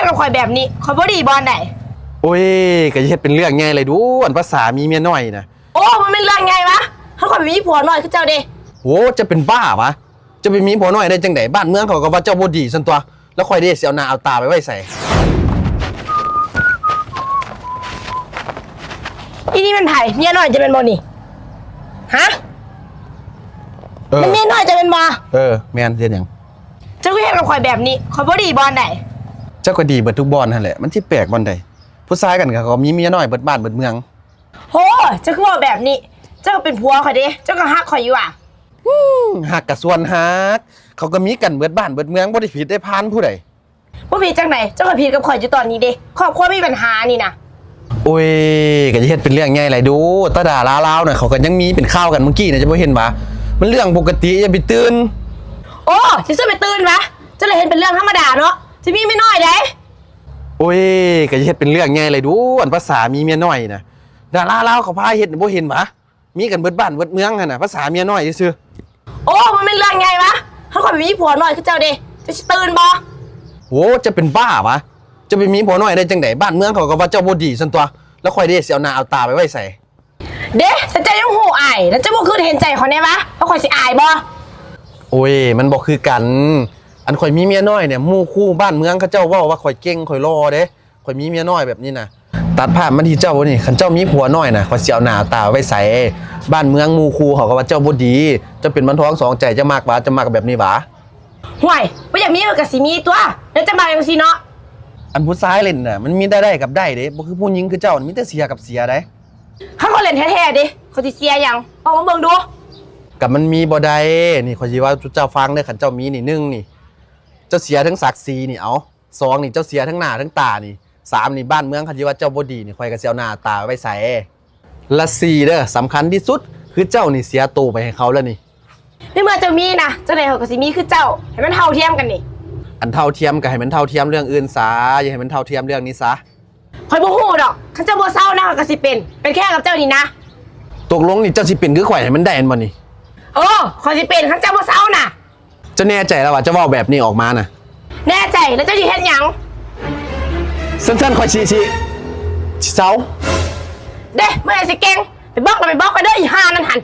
กับข่อยแบบนี้ข่อยบ่ดีบอลไหนโอ้ยก็จะเฮ็ดเป็นเรื่องไงเลยดูอันภาษามีเมียน้อยนะโอ้มันเป็นเรื่องไงวะถ้าข่อยมีผัวน้อยคือเจ้าเด้โหจะเป็นบ้าวะจะไปมีผัวน้อยได้จังไดบ้านเมืองเขาก็ว่าเจ้าบ่ดีซั่นตัวแล้วค่อยได้สิเอาหน้าเอาตาไปไว้ใส่อีนี่มันไผเมียน้อยจะเป็นบ่นี่ฮะมันเมียน้อยจะเป็นบ่แม่นเฮ็ดหยังเจ้าก็เฮ็ดกับข่อยแบบนี้ข่อยบ่ดีบอลไหนเจ้าก็ดีเบิดทุกบ่อนนั่นแหละมันสิแปลกบ่อนใดผู้ชายกันก็มีเมียน้อยเบิดบ้านเบิดเมืองโหเจ้าก็ว่าแบบนี้เจ้าก็เป็นผัวข่อยเด้เจ้าก็ฮักข่อยอยู่อ่ะฮักก็ส่วนฮักเขาก็มีกันเบิดบ้านเบิดเมืองบ่ได้ผิดได้พานผู้ใดบ่ผิดจังไหนเจ้าก็ผิดกับข่อยอยู่ตอนนี้เด้ครอบครัวมีปัญหานี่นะโอ้ยก็จะเฮ็ดเป็นเรื่องใหญ่หลายดูตาด่าลาวๆน่ะเขาก็ยังมีเป็นข่าวกันเมื่อกี้น่ะจะบ่เห็นว่ามันเรื่องปกติอย่าไปตื่นโอ้สิซื้อไปตื่นวะเจ้าเลยเห็นเป็นเรื่องธรรมดาเนาะสิมีไม่น้อยเด้โอ้ยก็จะเฮ็ดเป็นเรื่องใหญ่เลยดูอันภาษามีเมียน้อยน่ะดาราลาวเขาพาเฮ็ดบ่เห็นวะมีกันเบิดบ้านเบิดเมืองหั่นน่ะภาษาเมียน้อยซื่อโอ้มันเป็นเรื่องไงวะถ้าข่อยมีผัวน้อยคือเจ้าเด้จะตื่นบ่โหจะเป็นบ้าวะจะไปมีผัวน้อยได้จังไดบ้านเมืองเขาก็ว่าเจ้าบ่ดีซั่นตัวแล้วค่อยได้สิเอาหน้าเอาตาไปไว้ใส่เด้ฉันจะยังหูอายแล้วจะบ่คือเห็นใจเขาแน่วะแล้วข่อยสิอายบ่โอ้ยมันบ่คือกันอันข่อยมีเมียน้อยเนี่ยหมู่คู่บ้านเมืองเขาเจ้าเว้าว่าข่อยเก่งข่อยรอเด้ข่อยมีเมียน้อยแบบนี้น่ะตัดภาพมาที่เจ้านี่คันเจ้ามีผัวน้อยน่ะข่อยสิเอาหน้าตาไว้ใส่บ้านเมืองหมู่คู่เขาก็ว่าเจ้าบ่ดีเจ้าเป็นมันท้องสองใจจะมากว่าจะมากแบบนี้หวะห่วยบ่อยากมีก็สิมีตัวแล้วจะมาจังซี่เนาะอันผู้ชายเล่นน่ะมันมีได้กับได้เด้บ่คือผู้หญิงคือเจ้ามีแต่เสียกับเสียได้ถ้าเขาเล่นแท้ๆดิเขาสิเสียหยังเอามาเบิ่งดูกับมันมีบ่ได้นี่ข่อยสิว่าเจ้าฟังเด้อคันเจ้ามีนี่1นี่เจ้าเสียทั้งศักดิ์ศรีนี่เอา2นี่เจ้าเสียทั้งหน้าทั้งตานี่3นี่บ้านเมืองคันสิว่าเจ้าบ่ดีนี่ข่อยก็สิเอาหน้าตาไว้ใส่และ4เด้อสำคัญที่สุดคือเจ้านี่เสียตัวไปให้เขาแล้วนี่เมื่อเจ้ามีนะเจ้าไหนเขาก็สิมีคือเจ้าให้มันเท่าเทียมกันนี่อันเท่าเทียมก็ให้มันเท่าเทียมเรื่องอื่นซะอย่าให้มันเท่าเทียมเรื่องนี้ซะข่อยบ่ฮู้ดอกคันเจ้าบ่เศร้านะก็สิเป็นแค่กับเจ้านี่นะตกลงนี่เจ้าสิเป็นคือข่อยให้มันได้อันบ่นี่ข่อยสิเป็นคันเจ้าบ่เศร้าน่ะเจ้าแน่ใจแล้วว่าจะเว้าแบบนี้ออกมาน่ะแน่ใจแล้วเจ้าสิเฮ็ดหยังสั้นๆข่อยสิเซาเด้เมื่อไหร่สิเก่งไปบอกกันเด้ออีห่านั่นหั่น